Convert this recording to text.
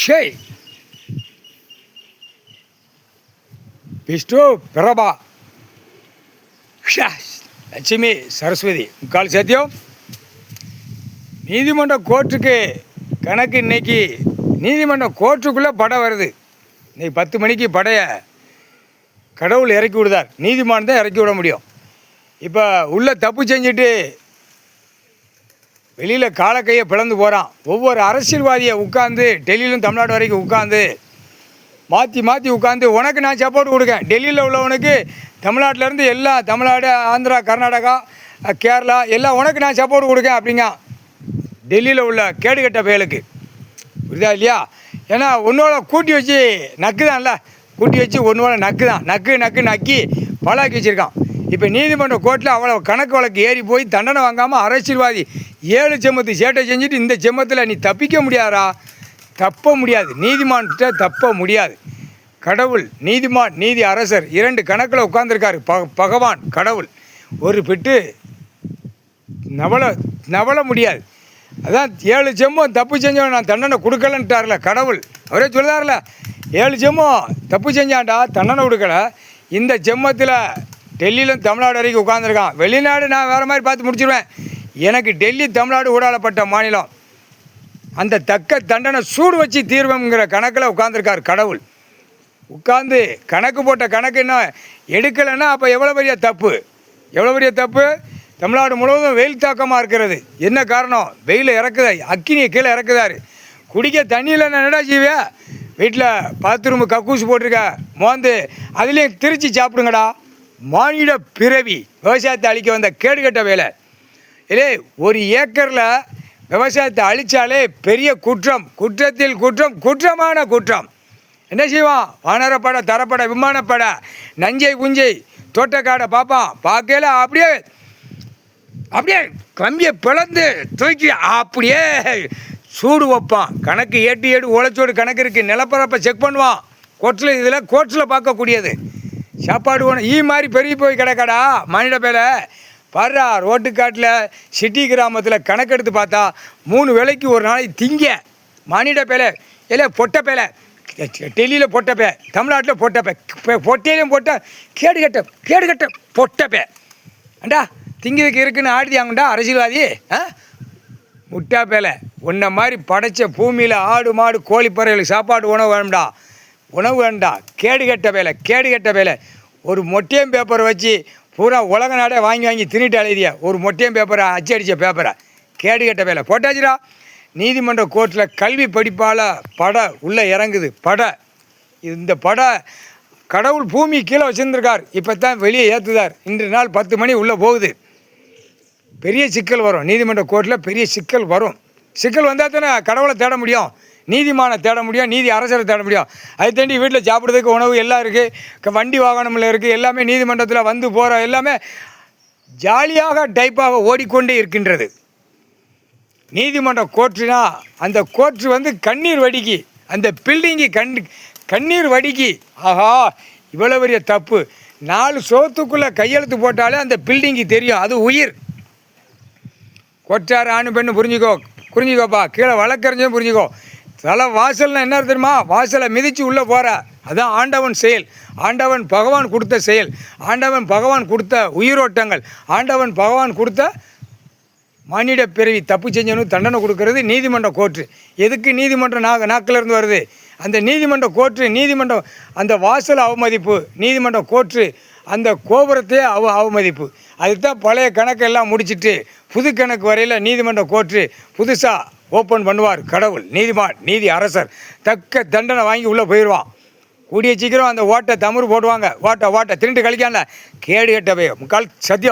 ஷேய் விஷ்ணு பிரபா லட்சுமி சரஸ்வதி முக்கால் சத்தியம். நீதிமன்ற கோர்ட்டுக்கு கணக்கு இன்னைக்கு நீதிமன்ற கோர்ட்டுக்குள்ளே படம் வருது. இன்னைக்கு 10 மணிக்கு படையை கடவுள் இறக்கி விடுதார். நீதிமான் தான் இறக்கி விட முடியும். இப்போ உள்ளே தப்பு செஞ்சுட்டு வெளியில் காலக்கையை பிளந்து போகிறான். ஒவ்வொரு அரசியல்வாதியை உட்காந்து டெல்லியிலும் தமிழ்நாடு வரைக்கும் உட்காந்து மாற்றி மாற்றி உட்காந்து உனக்கு நான் சப்போர்ட் கொடுக்கேன். டெல்லியில் உள்ளவனுக்கு தமிழ்நாட்டிலேருந்து எல்லாம் தமிழ்நாடு, ஆந்திரா, கர்நாடகா, கேரளா எல்லாம் உனக்கு நான் சப்போர்ட் கொடுக்கேன் அப்படிங்க. டெல்லியில் உள்ள கேடுகட்ட பயலுக்கு புரியுதா இல்லையா? ஏன்னா ஒன்றோட கூட்டி வச்சு நக்குதான்ல, கூட்டி வச்சு ஒன்றோட நக்கி பலாக்கி வச்சுருக்கான். இப்போ நீதிமன்ற கோர்ட்டில் அவ்வளோ கணக்கு வழக்கு ஏறி போய் தண்டனை வாங்காமல் அரசியல்வாதி 7 செம்மத்து சேட்டை செஞ்சுட்டு இந்த செம்மத்தில் நீ தப்பிக்க முடியாதா? தப்ப முடியாது. நீதிமான்கிட்ட தப்ப முடியாது. கடவுள் நீதிமான் நீதி அரசர் 2 கணக்கில் உட்கார்ந்துருக்காரு. பகவான் கடவுள் ஒரு பிட்டு நவள முடியாது. அதான் 7 செம்மம் தப்பு செஞ்சவன் நான் தண்டனை கொடுக்கலன்ட்டார்ல கடவுள். அவரே சொல்லுதார்ல 7 செம்மம் தப்பு செஞ்சான்டா தண்டனை கொடுக்கல. இந்த செம்மத்தில் டெல்லியிலும் தமிழ்நாடு வரைக்கும் உட்காந்துருக்கான். வெளிநாடு நான் வேறு மாதிரி பார்த்து முடிச்சிடுவேன். எனக்கு டெல்லி தமிழ்நாடு ஊடாலப்பட்ட மாநிலம். அந்த தக்க தண்டனை சூடு வச்சு தீர்வங்கிற கணக்கில் உட்காந்துருக்கார் கடவுள். உட்காந்து கணக்கு போட்ட கணக்கு என்ன எடுக்கலைன்னா அப்போ எவ்வளோ பெரிய தப்பு. தமிழ்நாடு முழுவதும் வெயில் தாக்கமாக இருக்கிறது. என்ன காரணம்? வெயில் இறக்குதா, அக்கினியை கீழே இறக்குதாரு. குடிக்க தண்ணியில் என்னடா செய்வே? வீட்டில் பாத்ரூமு கக்கூசு போட்டிருக்க மோந்து அதுலேயும் திரிச்சு சாப்பிடுங்கடா. மானிட பிறவி விவசாயத்தை அழிக்க வந்த கேடுகட்ட வேலை. இல்லை, 1 ஏக்கரில் விவசாயத்தை அழித்தாலே பெரிய குற்றமான குற்றம். என்ன செய்வான்? வானரப்படை, தரப்படை, விமானப்படை, நஞ்சை புஞ்சை தோட்டக்காடை பார்ப்பான். பார்க்கல அப்படியே கம்பியை பிளந்து தூக்கி அப்படியே சூடு வைப்பான். கணக்கு ஏட்டு உழைச்சோடு கணக்கு இருக்குது. நிலப்பரப்பை செக் பண்ணுவான். கோர்ட்டில் பார்க்கக்கூடியது. சாப்பாடு ஒன்று மாதிரி பெரிய போய் கிடக்காடா மானிட பேலை. பாடுறா ரோட்டுக்காட்டில் சிட்டி கிராமத்தில் கணக்கெடுத்து பார்த்தா 3 வேளைக்கு ஒரு நாளைக்கு திங்க மானிட பேலை. இல்லை பொட்டை பேலை. டெல்லியில் பொட்டப்பே, தமிழ்நாட்டில் பொட்டப்பே, பொட்டையிலையும் போட்ட கேடுகட்ட பொட்டப்பே. அண்டா திங்கிறதுக்கு இருக்குன்னு ஆடுதியாங்கண்டா அரசியல்வாதி. முட்டா பேலை உன்ன மாதிரி படைச்ச பூமியில் ஆடு மாடு கோழி பறவைகளுக்கு சாப்பாடு உணவு வேண்டா. கேடுகட்ட வேலை. ஒரு மொட்டையம் பேப்பரை வச்சு பூரா உலக நாடே வாங்கி தின்னுட்டு அழுதியா. ஒரு மொட்டையம் பேப்பரை அச்சடித்த பேப்பரை கேடுகட்ட வேலை போட்டாச்சுடா. நீதிமன்ற கோர்ட்டில் கல்வி படிப்பால் படை உள்ளே இறங்குது. இந்த படை கடவுள் பூமி கீழே வச்சுருந்துருக்கார். இப்போ தான் வெளியே ஏற்றுதார். இன்று நாள் 10 மணி உள்ளே போகுது. பெரிய சிக்கல் வரும். நீதிமன்ற கோர்ட்டில் பெரிய சிக்கல் வரும். சிக்கல் வந்தால் தானே கடவுளை தேட முடியும், நீதிமானை தேட முடியும், நீதி அரசரை தேட முடியும். அதை தாண்டி வீட்டில் சாப்பிட்றதுக்கு உணவு எல்லாம் இருக்குது, வண்டி வாகனமில் இருக்குது. எல்லாமே நீதிமன்றத்தில் வந்து போகிற எல்லாமே ஜாலியாக டைப்பாக ஓடிக்கொண்டே இருக்கின்றது. நீதிமன்ற கோர்ட்டுனா அந்த கோர்ட்டு கண்ணீர் வடிக்கி, அந்த பில்டிங்கு கண்ணீர் வடிக்கி, ஆஹா இவ்வளோ பெரிய தப்பு. 4 சோத்துக்குள்ளே கையெழுத்து போட்டாலே அந்த பில்டிங்கு தெரியும். அது உயிர். கொற்றார் ஆணு பெண்ணு புரிஞ்சுக்கோப்பா. கீழே வழக்கறிஞ்சும் புரிஞ்சுக்கோ. தலை வாசல்னா என்ன தெரியுமா? வாசலை மிதித்து உள்ளே போகிற அதான் ஆண்டவன் செயல். ஆண்டவன் பகவான் கொடுத்த செயல். ஆண்டவன் பகவான் கொடுத்த உயிரோட்டங்கள். ஆண்டவன் பகவான் கொடுத்த மானிட பிறவி. தப்பு செஞ்சவனுக்கு தண்டனை கொடுக்கறது நீதிமன்ற கோர்ட்டு. எதுக்கு நீதிமன்ற நாக்கிலிருந்து வருது? அந்த நீதிமன்ற கோர்ட்டு, நீதிமன்றம் அந்த வாசல் அவமதிப்பு, நீதிமன்ற கோர்ட்டு அந்த கோபுரத்தையே அவமதிப்பு. அதுதான் பழைய கணக்கெல்லாம் முடிச்சுட்டு புது கணக்கு வரையில் நீதிமன்ற கோர்ட்டு புதுசாக ஓப்பன் பண்ணுவார் கடவுள். நீதிமான் நீதி அரசர் தக்க தண்டனை வாங்கி உள்ளே போயிடுவான். கூடிய சீக்கிரம் அந்த ஓட்டை தமிழ் போடுவாங்க. ஓட்டை திருட்டு கழிக்கான்ல கேடு கட்டவே முக்கால் சத்தியம்.